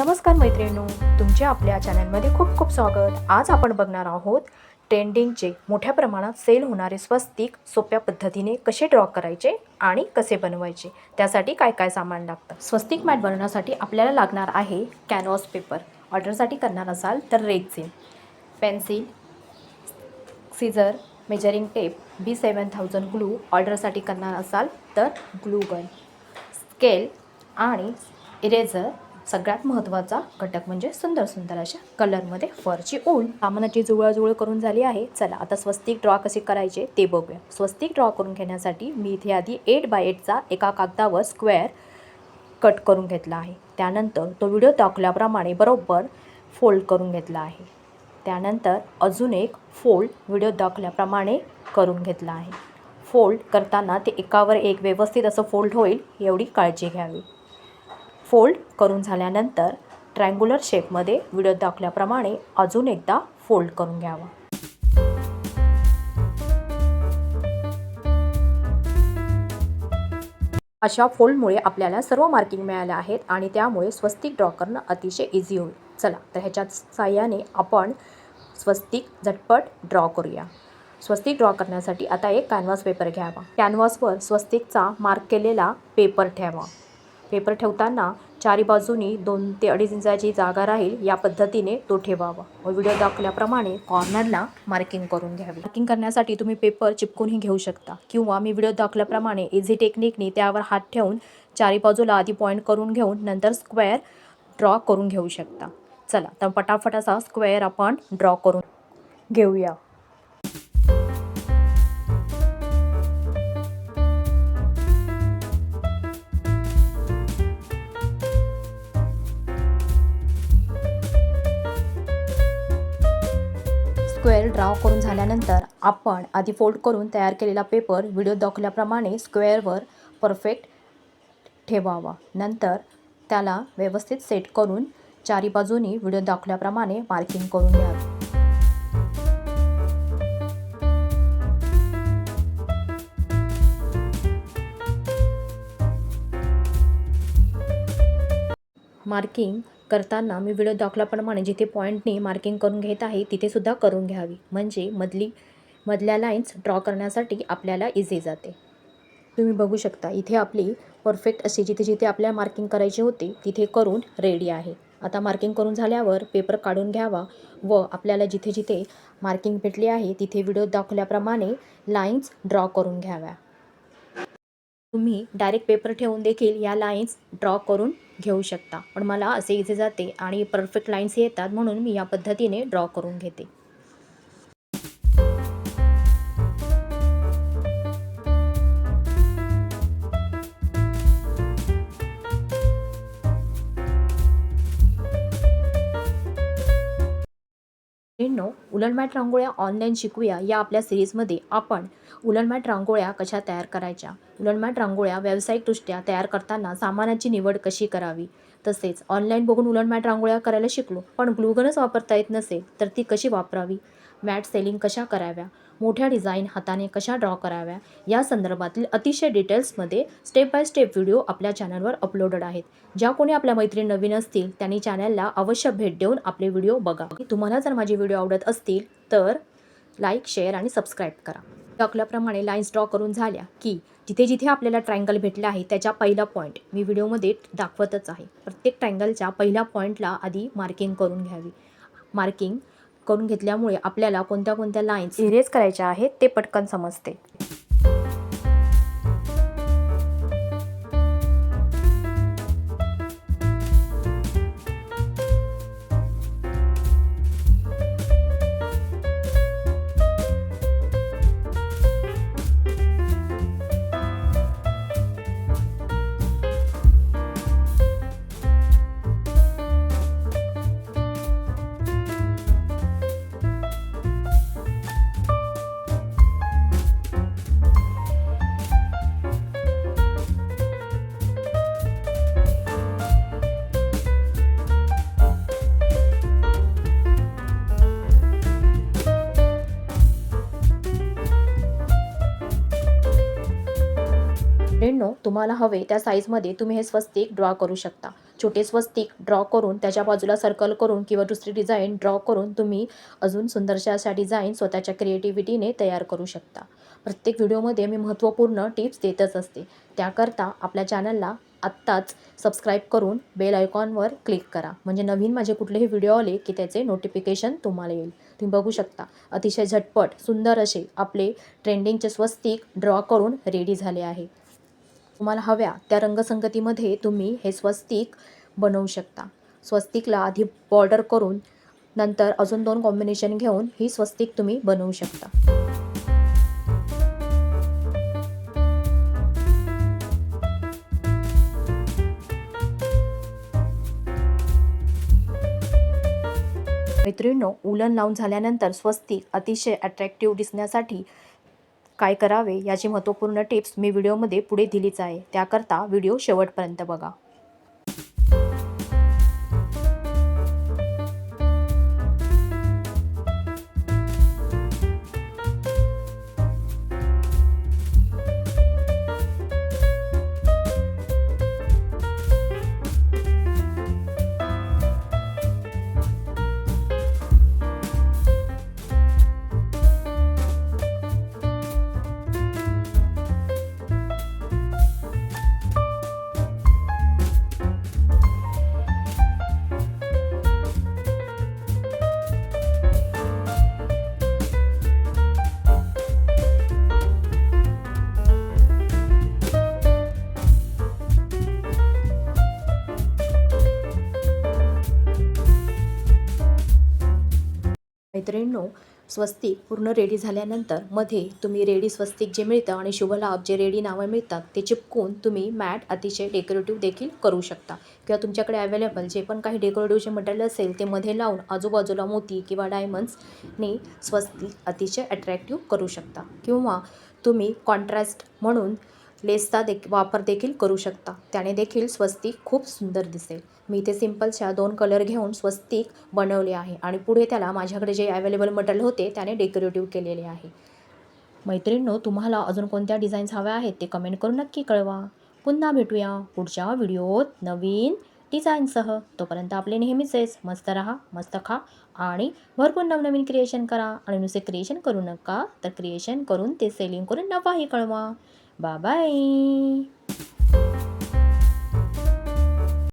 नमस्कार मैत्रिणींनो, तुमचे आपल्या चॅनलमध्ये खूप खूप स्वागत। आज आपण बघणार आहोत ट्रेंडिंगचे मोठ्या प्रमाणात सेल होणारे स्वस्तिक सोप्या पद्धतीने कसे ड्रॉ करायचे आणि कसे बनवायचे, त्यासाठी काय काय सामान लागतं। स्वस्तिक मॅट बनवण्यासाठी आपल्याला लागणार आहे कॅनव्हास पेपर। ऑर्डरसाठी करणार असाल तर rexine, pencil, scissor, measuring tape, B7000 glue. ऑर्डरसाठी करणार असाल तर ग्लू गन, स्केल आणि इरेझर। सगळ्यात महत्त्वाचा घटक म्हणजे सुंदर सुंदर अशा कलरमध्ये फरची ऊल। सामानाची जुळवाजुळव करून झाली आहे। चला आता स्वस्तिक ड्रॉ कसे करायचे ते बघूया। स्वस्तिक ड्रॉ करून घेण्यासाठी मी इथे आधी 8x8चा एका कागदावर स्क्वेअर कट करून घेतला आहे। त्यानंतर तो व्हिडिओ दाखवल्याप्रमाणे बरोबर फोल्ड करून घेतला आहे। त्यानंतर अजून एक फोल्ड व्हिडिओ दाखवल्याप्रमाणे करून घेतला आहे। फोल्ड करताना ते एकावर एक व्यवस्थित असं फोल्ड होईल एवढी काळजी घ्यावी। फोल्ड करून झाल्यानंतर ट्रायंग्युलर शेपमध्ये व्हिडिओ दाखवल्याप्रमाणे अजून एकदा फोल्ड करून घ्यावा। अशा फोल्डमुळे आपल्याला सर्व मार्किंग मिळाले आहेत आणि त्यामुळे स्वस्तिक ड्रॉ करणं अतिशय इझी होईल। चला तर ह्याच्या साहाय्याने आपण स्वस्तिक झटपट ड्रॉ करूया। स्वस्तिक ड्रॉ करण्यासाठी आता एक कॅनव्हास पेपर घ्यावा। कॅनव्हासवर स्वस्तिकचा मार्क केलेला पेपर ठेवा। पेपर ठेवताना चारी बाजूनी 2 ते 2.5 इंचाची जागा राहील या पद्धतीने तो ठेवावा व व्हिडिओ दाखवल्याप्रमाणे कॉर्नरला मार्किंग करून घ्यावी। मार्किंग करण्यासाठी तुम्ही पेपर चिपकूनही घेऊ शकता किंवा मी व्हिडिओ दाखवल्याप्रमाणे इझी टेक्निकनी त्यावर हात ठेवून चारी बाजूला आधी पॉईंट करून घेऊन नंतर स्क्वेअर ड्रॉ करून घेऊ शकता। चला तर पटापट असा स्क्वेअर आपण ड्रॉ करून घेऊया। स्क्वेअर ड्रॉ करून झाल्यानंतर आपण आधी फोल्ड करून तयार केलेला पेपर व्हिडिओ दाखवल्याप्रमाणे स्क्वेअरवर परफेक्ट ठेवावा। नंतर त्याला व्यवस्थित सेट करून चारी बाजूनी व्हिडिओ दाखवल्याप्रमाणे मार्किंग करून घ्यावी। मार्किंग करताना मी व्हिडिओ दाखवल्याप्रमाणे जिथे पॉईंटनी मार्किंग करून घेत आहे तिथे सुद्धा करून घ्यावी, म्हणजे मधल्या लाईन्स ड्रॉ करण्यासाठी आपल्याला इझी जाते। तुम्ही बघू शकता इथे आपली परफेक्ट अशी जिथे जिथे आपल्याला मार्किंग करायची होती तिथे करून रेडी आहे। आता मार्किंग करून झाल्यावर पेपर काढून घ्यावा व आपल्याला जिथे जिथे मार्किंग भेटली आहे तिथे व्हिडिओ दाखवल्याप्रमाणे लाईन्स ड्रॉ करून घ्याव्या। तुम्ही डायरेक्ट पेपर ठेवून देखील या लाईन्स ड्रॉ करून घेऊ शकता, पण मला असे इझी जाते आणि परफेक्ट लाईन्स येतात म्हणून मी या पद्धतीने ड्रॉ करून घेते। उलन मॅट रांगोळ्या ऑनलाईन शिकूया या आपल्या सिरीजमध्ये आपण उलन मॅट रांगोळ्या कशा तयार करायच्या, उलन मॅट रांगोळ्या व्यावसायिकदृष्ट्या तयार करताना सामानाची निवड कशी करावी, तसेच ऑनलाईन बघून उलन मॅट रांगोळ्या करायला शिकलो पण ग्लूगनच वापरता येत नसेल तर ती कशी वापरावी, मॅट सेलिंग कशा कराव्या, मोठ्या डिझाईन हाताने कशा ड्रॉ कराव्या या संदर्भातील अतिशय डिटेल्समध्ये स्टेप बाय स्टेप व्हिडिओ आपल्या चॅनलवर अपलोडेड आहेत। ज्या कोणी आपल्या मैत्रिणी नवीन असतील त्यांनी चॅनलला अवश्य भेट देऊन आपले व्हिडिओ बघा। तुम्हाला जर माझे व्हिडिओ आवडत असतील तर लाईक, शेअर आणि सबस्क्राईब करा। दाखवल्याप्रमाणे लाईन्स ड्रॉ करून झाल्या की जिथे जिथे आपल्याला ट्रायंगल भेटला आहे त्याच्या पहिला पॉईंट मी व्हिडिओमध्ये दाखवतच आहे। प्रत्येक ट्रायंगलच्या पहिल्या पॉईंटला आधी मार्किंग करून घ्यावी। मार्किंग करून घेतल्यामुळे आपल्याला कोणत्या कोणत्या लाईन्स इरेज करायच्या आहेत ते पटकन समजते। तुम्हाला हवे त्या साईजमध्ये तुम्ही हे स्वस्तिक ड्रॉ करू शकता। छोटे स्वस्तिक ड्रॉ करून त्याच्या बाजूला सर्कल करून किंवा दुसरी डिझाईन ड्रॉ करून तुम्ही अजून सुंदरशा अशा डिझाईन स्वतःच्या क्रिएटिव्हिटीने तयार करू शकता. प्रत्येक व्हिडिओमध्ये मी महत्त्वपूर्ण टिप्स देतच असते. त्याकरता आपल्या चॅनलला आत्ताच सबस्क्राईब करून बेल आयकॉनवर क्लिक करा, म्हणजे नवीन माझे कुठलेही व्हिडिओ आले की त्याचे नोटिफिकेशन तुम्हाला येईल. तुम्ही बघू शकता अतिशय झटपट सुंदर असे आपले ट्रेंडिंगचे स्वस्तिक ड्रॉ करून रेडी झाले आहे. तुम्हाला हव्या त्या रंगसंगतीमध्ये तुम्ही हे स्वस्तिक बनवू शकता. स्वस्तिकला आधी बॉर्डर करून नंतर अजून 2 कॉम्बिनेशन घेऊन ही स्वस्तिक तुम्ही बनवू शकता. मैत्रिणींनो, उलन लावून झाल्यानंतर स्वस्तिक अतिशय अट्रॅक्टिव्ह दिसण्यासाठी काय करावे याची महत्त्वपूर्ण टिप्स मी व्हिडिओमध्ये पुढे दिलीच आहे. त्याकरता व्हिडिओ शेवटपर्यंत बघा. मैत्रिणींनो, स्वस्तिक पूर्ण रेडी झाल्यानंतर मध्ये तुम्ही रेडी स्वस्तिक जे मिळतं आणि शुभलाभ जे रेडी नावं मिळतात ते चिपकून तुम्ही मॅट अतिशय डेकोरेटिव्ह देखील करू शकता. किंवा तुमच्याकडे अवेलेबल जे पण काही डेकोरेटिव्हचे मटेरियल असेल ते मध्ये लावून आजूबाजूला मोती किंवा डायमंड्सने स्वस्तिक अतिशय अट्रॅक्टिव्ह करू शकता. किंवा तुम्ही कॉन्ट्रास्ट म्हणून लेसचा वापर देखील करू शकता. त्याने देखील स्वस्तिक खूप सुंदर दिसेल. मी इथे सिम्पलच्या 2 कलर घेऊन स्वस्तिक बनवले आहे आणि पुढे त्याला माझ्याकडे जे अवेलेबल मटेरियल होते त्याने डेकोरेटिव्ह केलेले आहे. मैत्रिणींनो, तुम्हाला अजून कोणत्या डिझाईन्स हव्या आहेत ते कमेंट करून नक्की कळवा. पुन्हा भेटूया पुढच्या व्हिडिओत नवीन डिझाईनसह. तोपर्यंत आपले नेहमीचेच मस्त राहा, मस्त खा आणि भरपूर नवनवीन क्रिएशन करा. आणि नुसते क्रिएशन करू नका तर क्रिएशन करून ते सेलिंग करून नफाही कळवा. Bye bye.